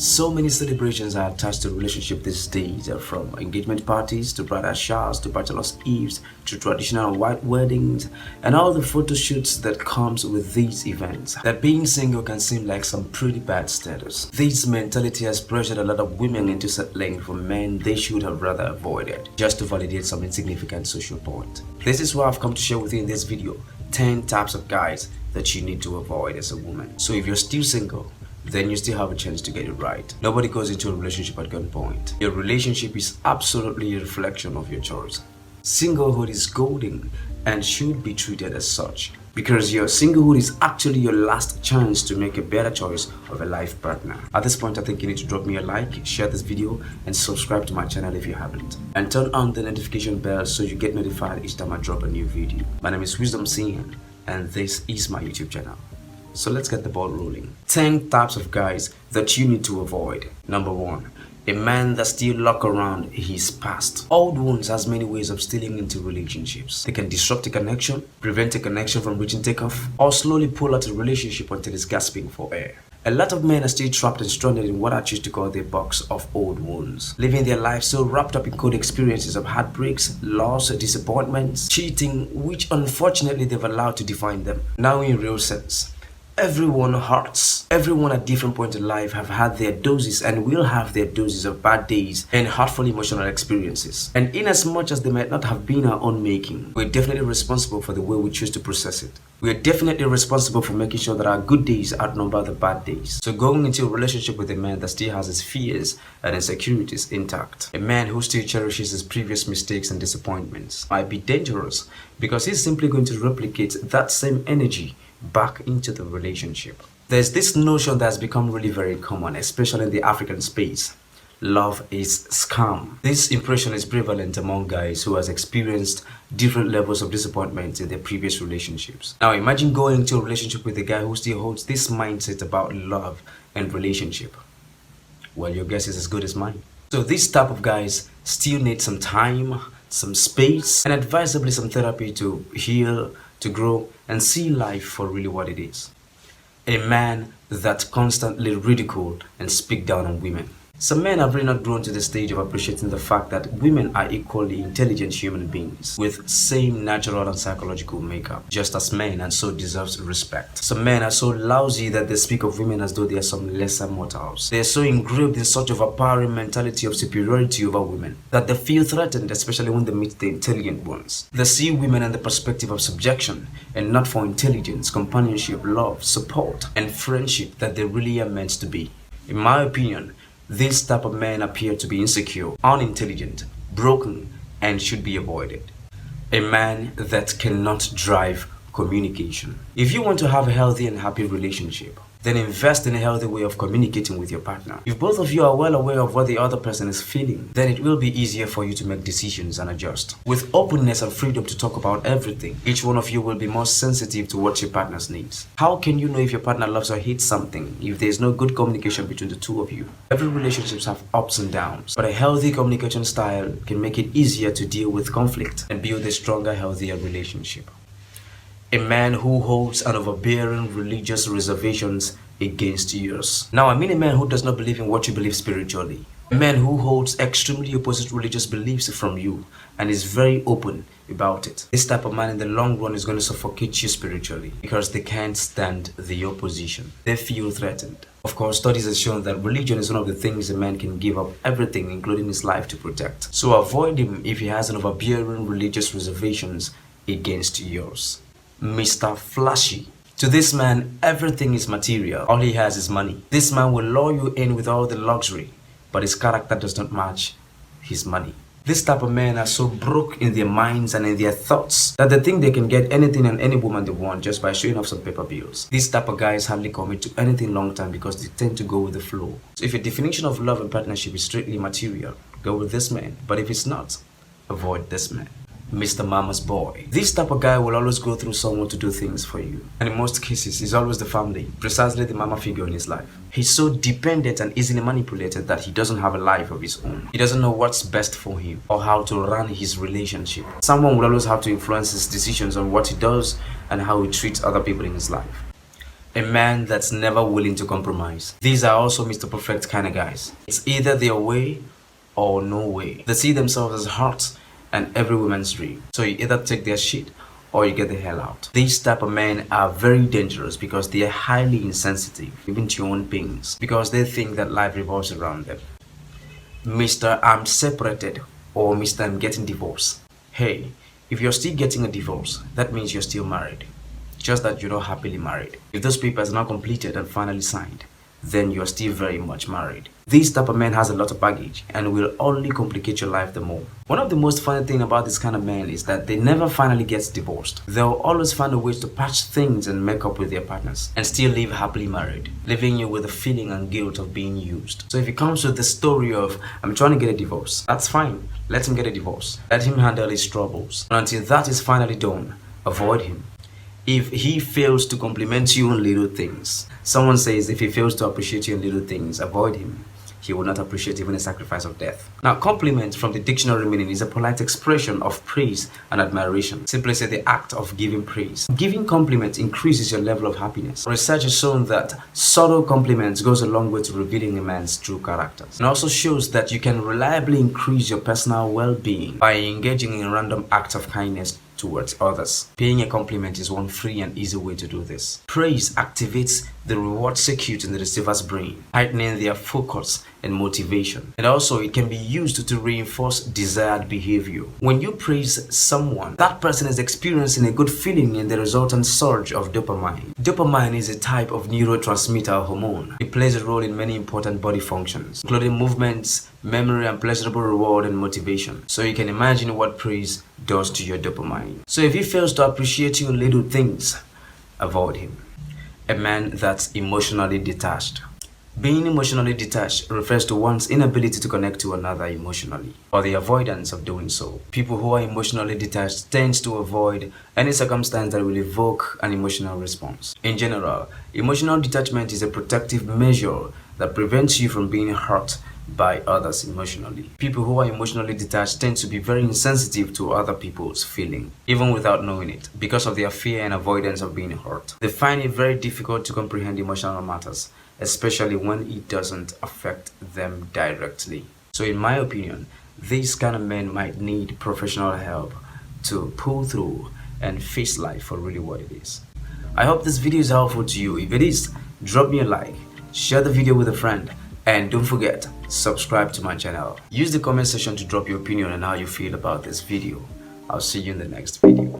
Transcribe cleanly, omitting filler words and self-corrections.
So many celebrations are attached to relationship these days, from engagement parties to bridal showers to bachelor's eves to traditional white weddings and all the photo shoots that comes with these events. That being single can seem like some pretty bad status. This mentality has pressured a lot of women into settling for men they should have rather avoided, just to validate some insignificant social point. This is what I've come to share with you in this video: 10 types of guys that you need to avoid as a woman. So if you're still single, then you still have a chance to get it right. Nobody goes into a relationship at gunpoint. Your relationship is absolutely a reflection of your choice. Singlehood is golden and should be treated as such, because your singlehood is actually your last chance to make a better choice of a life partner. At this point, I think you need to drop me a like, share this video, and subscribe to my channel if you haven't. And turn on the notification bell so you get notified each time I drop a new video. My name is Wisdom Singh, and this is my YouTube channel. So let's get the ball rolling. 10 types of guys that you need to avoid. Number 1. A man that still lock around his past. Old wounds has many ways of stealing into relationships. They can disrupt a connection, prevent a connection from reaching takeoff, or slowly pull out a relationship until it's gasping for air. A lot of men are still trapped and stranded in what I choose to call the box of old wounds, living their lives so wrapped up in cold experiences of heartbreaks, loss, disappointments, cheating, which unfortunately they've allowed to define them. Now in real sense, everyone hurts. Everyone at different points in life have had their doses and will have their doses of bad days and hurtful emotional experiences. And in as much as they might not have been our own making, we're definitely responsible for the way we choose to process it. We are definitely responsible for making sure that our good days outnumber the bad days. So going into a relationship with a man that still has his fears and insecurities intact, a man who still cherishes his previous mistakes and disappointments, might be dangerous, because he's simply going to replicate that same energy back into the relationship. There's this notion that's become really very common, especially in the African space. Love is scam. This impression is prevalent among guys who has experienced different levels of disappointment in their previous relationships. Now imagine going into a relationship with a guy who still holds this mindset about love and relationship. Well, your guess is as good as mine. So this type of guys still need some time, some space, and advisably some therapy to heal, to grow, and see life for really what it is. A man that constantly ridiculed and speak down on women. Some men have really not grown to the stage of appreciating the fact that women are equally intelligent human beings with same natural and psychological makeup, just as men, and so deserves respect. Some men are so lousy that they speak of women as though they are some lesser mortals. They are so engraved in such of a powering mentality of superiority over women that they feel threatened, especially when they meet the intelligent ones. They see women in the perspective of subjection and not for intelligence, companionship, love, support, and friendship that they really are meant to be. In my opinion, these type of men appear to be insecure, unintelligent, broken, and should be avoided. A man that cannot drive communication. If you want to have a healthy and happy relationship, then invest in a healthy way of communicating with your partner. If both of you are well aware of what the other person is feeling, then it will be easier for you to make decisions and adjust. With openness and freedom to talk about everything, each one of you will be more sensitive to what your partner needs. How can you know if your partner loves or hates something if there is no good communication between the two of you? Every relationship has ups and downs, but a healthy communication style can make it easier to deal with conflict and build a stronger, healthier relationship. A man who holds an overbearing religious reservations against yours. Now, I mean a man who does not believe in what you believe spiritually. A man who holds extremely opposite religious beliefs from you and is very open about it. This type of man in the long run is going to suffocate you spiritually because they can't stand the opposition. They feel threatened. Of course, studies have shown that religion is one of the things a man can give up everything, including his life, to protect. So avoid him if he has an overbearing religious reservations against yours. Mr. Flashy. To this man, everything is material. All he has is money. This man will lure you in with all the luxury, but his character does not match his money. This type of men are so broke in their minds and in their thoughts that they think they can get anything and any woman they want just by showing off some paper bills. These type of guys hardly commit to anything long term because they tend to go with the flow. So if your definition of love and partnership is strictly material, go with this man. But if it's not, avoid this man. Mr. Mama's boy. This type of guy will always go through someone to do things for you. And in most cases, it's always the family, precisely the mama figure in his life. He's so dependent and easily manipulated that he doesn't have a life of his own. He doesn't know what's best for him or how to run his relationship. Someone will always have to influence his decisions on what he does and how he treats other people in his life. A man that's never willing to compromise. These are also Mr. Perfect kind of guys. It's either their way or no way. They see themselves as hot and every woman's dream. So you either take their shit or you get the hell out. These type of men are very dangerous because they are highly insensitive, even to your own pains, because they think that life revolves around them. Mr. I'm separated or Mr. I'm getting divorced. Hey, if you're still getting a divorce, that means you're still married. Just that you're not happily married. If those papers are not completed and finally signed, then you're still very much married. This type of man has a lot of baggage and will only complicate your life the more. One of the most funny thing about this kind of men is that they never finally get divorced. They'll always find a way to patch things and make up with their partners and still live happily married, leaving you with the feeling and guilt of being used. So if it comes to the story of I'm trying to get a divorce, that's fine. Let him get a divorce. Let him handle his troubles. And until that is finally done, avoid him. If he fails to compliment you on little things, someone says if he fails to appreciate you on little things, avoid him. He will not appreciate even a sacrifice of death. Now, compliment from the dictionary meaning is a polite expression of praise and admiration. Simply say the act of giving praise. Giving compliments increases your level of happiness. Research has shown that subtle compliments goes a long way to revealing a man's true character. And also shows that you can reliably increase your personal well-being by engaging in random acts of kindness towards others. Paying a compliment is one free and easy way to do this. Praise activates the reward circuit in the receiver's brain, heightening their focus and motivation. And also it can be used to reinforce desired behavior. When you praise someone, that person is experiencing a good feeling in the resultant surge of dopamine. Dopamine is a type of neurotransmitter hormone. It plays a role in many important body functions, including movements, memory, and pleasurable reward and motivation. So you can imagine what praise does to your dopamine. So if he fails to appreciate you in little things, avoid him. A man that's emotionally detached. Being emotionally detached refers to one's inability to connect to another emotionally, or the avoidance of doing so. People who are emotionally detached tend to avoid any circumstance that will evoke an emotional response. In general, emotional detachment is a protective measure that prevents you from being hurt by others emotionally. People who are emotionally detached tend to be very insensitive to other people's feeling, even without knowing it, because of their fear and avoidance of being hurt. They find it very difficult to comprehend emotional matters, especially when it doesn't affect them directly. So in my opinion, these kind of men might need professional help to pull through and face life for really what it is. I hope this video is helpful to you. If it is, drop me a like, share the video with a friend, and don't forget, subscribe to my channel. Use the comment section to drop your opinion on how you feel about this video. I'll see you in the next video.